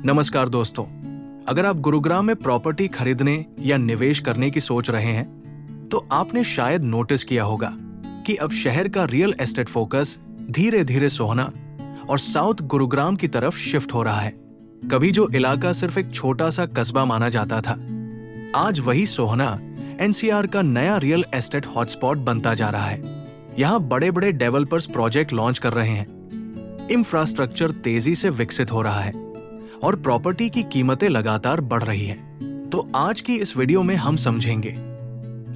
नमस्कार दोस्तों, अगर आप गुरुग्राम में प्रॉपर्टी खरीदने या निवेश करने की सोच रहे हैं, तो आपने शायद नोटिस किया होगा कि अब शहर का रियल एस्टेट फोकस धीरे धीरे सोहना और साउथ गुरुग्राम की तरफ शिफ्ट हो रहा है। कभी जो इलाका सिर्फ एक छोटा सा कस्बा माना जाता था, आज वही सोहना एनसीआर का नया रियल एस्टेट हॉटस्पॉट बनता जा रहा है। यहाँ बड़े बड़े डेवलपर्स प्रोजेक्ट लॉन्च कर रहे हैं, इंफ्रास्ट्रक्चर तेजी से विकसित हो रहा है और प्रॉपर्टी की कीमतें लगातार बढ़ रही हैं। तो आज की इस वीडियो में हम समझेंगे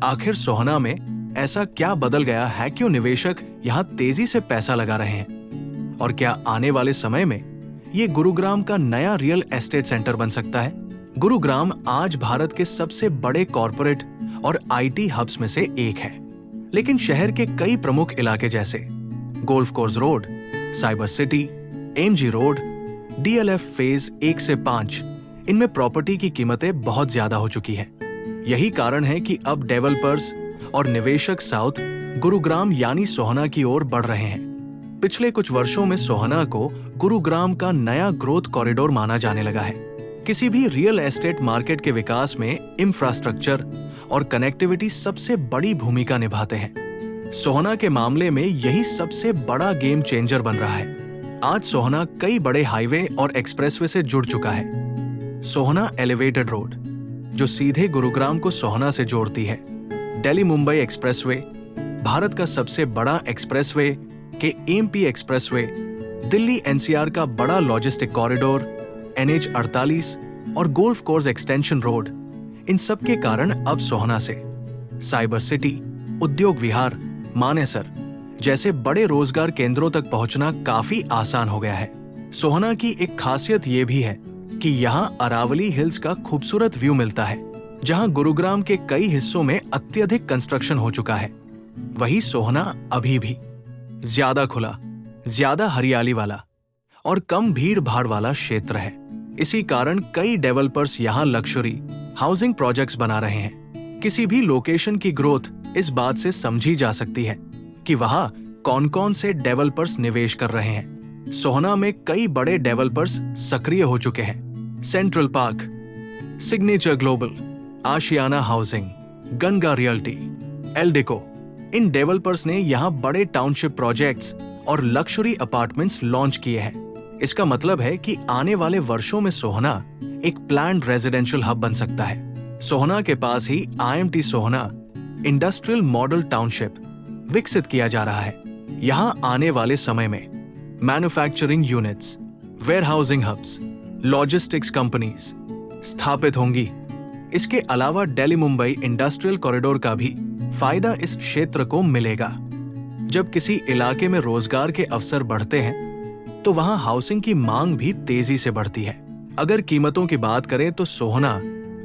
आखिर सोहना में ऐसा क्या बदल गया है, क्यों निवेशक यहां तेजी से पैसा लगा रहे हैं और क्या आने वाले समय में ये गुरुग्राम का नया रियल एस्टेट सेंटर बन सकता है। गुरुग्राम आज भारत के सबसे बड़े कॉरपोरेट और आईटी हब्स में से एक है, लेकिन शहर के कई प्रमुख इलाके जैसे golf course road, cyber city, MG road, DLF phase 1 से 5, इनमें प्रॉपर्टी की कीमतें बहुत ज्यादा हो चुकी है। यही कारण है कि अब डेवलपर्स और निवेशक साउथ गुरुग्राम यानी सोहना की ओर बढ़ रहे हैं। पिछले कुछ वर्षों में सोहना को गुरुग्राम का नया ग्रोथ कॉरिडोर माना जाने लगा है। किसी भी रियल एस्टेट मार्केट के विकास में इंफ्रास्ट्रक्चर और कनेक्टिविटी सबसे बड़ी भूमिका निभाते हैं। सोहना के मामले में यही सबसे बड़ा गेम चेंजर बन रहा है। आज सोहना कई बड़े हाईवे और एक्सप्रेसवे से जुड़ चुका है। सोहना एलिवेटेड रोड, जो सीधे गुरुग्राम को सोहना से जोड़ती है, दिल्ली मुंबई एक्सप्रेसवे, भारत का सबसे बड़ा एक्सप्रेसवे के एमपी एक्सप्रेसवे, दिल्ली एनसीआर का बड़ा लॉजिस्टिक कॉरिडोर, NH 48 और गोल्फ कोर्स एक्सटेंशन रोड, इन सब के कारण अब सोहना से साइबर सिटी, उद्योग विहार, मानेसर जैसे बड़े रोजगार केंद्रों तक पहुंचना काफी आसान हो गया है। सोहना की एक खासियत ये भी है कि यहाँ अरावली हिल्स का खूबसूरत व्यू मिलता है, जहाँ गुरुग्राम के कई हिस्सों में अत्यधिक कंस्ट्रक्शन हो चुका है। वही सोहना अभी भी ज्यादा खुला, ज्यादा हरियाली वाला और कम भीड़ भाड़ वाला क्षेत्र है। इसी कारण कई डेवलपर्स यहाँ लग्जरी हाउसिंग प्रोजेक्ट्स बना रहे हैं। किसी भी लोकेशन की ग्रोथ इस बात से समझी जा सकती है कि वहां कौन कौन से डेवलपर्स निवेश कर रहे हैं। सोहना में कई बड़े डेवलपर्स सक्रिय हो चुके हैं। सेंट्रल पार्क, सिग्नेचर ग्लोबल, आशियाना हाउसिंग, गंगा रियल्टी, एल्डिको, इन डेवलपर्स ने यहां बड़े टाउनशिप प्रोजेक्ट्स और लग्जरी अपार्टमेंट्स लॉन्च किए हैं। इसका मतलब है कि आने वाले वर्षों में सोहना एक प्लान्ड रेजिडेंशियल हब बन सकता है। सोहना के पास ही IMT सोहना इंडस्ट्रियल मॉडल टाउनशिप विकसित किया जा रहा है। यहां आने वाले समय में manufacturing units, warehousing hubs, logistics companies स्थापित होंगी। इसके अलावा दिल्ली मुंबई इंडस्ट्रियल कॉरिडोर का भी फायदा इस क्षेत्र को मिलेगा। जब किसी इलाके में रोजगार के अवसर बढ़ते हैं, तो वहां हाउसिंग की मांग भी तेजी से बढ़ती है। अगर कीमतों की बात करें तो सोहना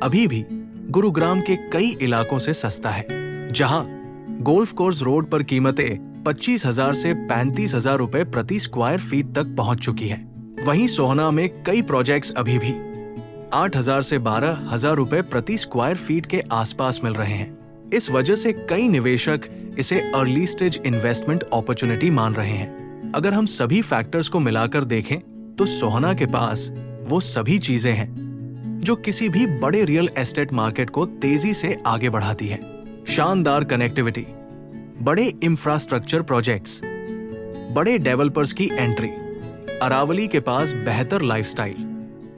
अभी भी गुरुग्राम के कई इलाकों से सस्ता है, जहां गोल्फ कोर्स रोड पर कीमतें 25,000 से 35,000 रुपए प्रति स्क्वायर फीट तक पहुंच चुकी है। वहीं सोहना में कई प्रोजेक्ट्स अभी भी 8,000 से 12,000 रुपए प्रति स्क्वायर फीट के आसपास मिल रहे हैं। इस वजह से कई निवेशक इसे अर्ली स्टेज इन्वेस्टमेंट अपॉर्चुनिटी मान रहे हैं। अगर हम सभी फैक्टर्स को मिलाकर देखें, तो सोहना के पास वो सभी चीजें हैं जो किसी भी बड़े रियल एस्टेट मार्केट को तेजी से आगे बढ़ाती है। शानदार कनेक्टिविटी, बड़े इंफ्रास्ट्रक्चर प्रोजेक्ट्स, बड़े डेवलपर्स की एंट्री, अरावली के पास बेहतर लाइफस्टाइल,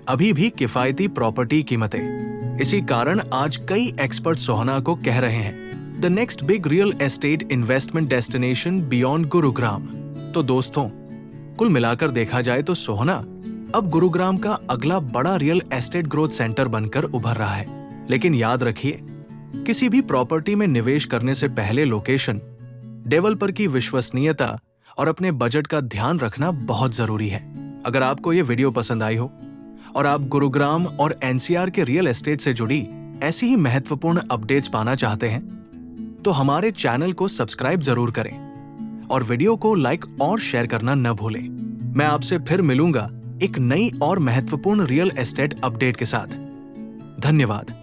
अभी भी किफायती प्रॉपर्टी कीमतें। इसी कारण आज कई एक्सपर्ट सोहना को कह रहे हैं the next big real estate investment destination beyond Gurugram. तो दोस्तों, कुल मिलाकर देखा जाए तो सोहना अब गुरुग्राम का अगला बड़ा रियल एस्टेट ग्रोथ सेंटर बनकर उभर रहा है। लेकिन याद रखिए, किसी भी प्रॉपर्टी में निवेश करने से पहले लोकेशन, डेवलपर की विश्वसनीयता और अपने बजट का ध्यान रखना बहुत जरूरी है। अगर आपको ये वीडियो पसंद आई हो और आप गुरुग्राम और एनसीआर के रियल एस्टेट से जुड़ी ऐसी ही महत्वपूर्ण अपडेट्स पाना चाहते हैं, तो हमारे चैनल को सब्सक्राइब जरूर करें और वीडियो को लाइक और शेयर करना न भूलें। मैं आपसे फिर मिलूंगा एक नई और महत्वपूर्ण रियल एस्टेट अपडेट के साथ। धन्यवाद।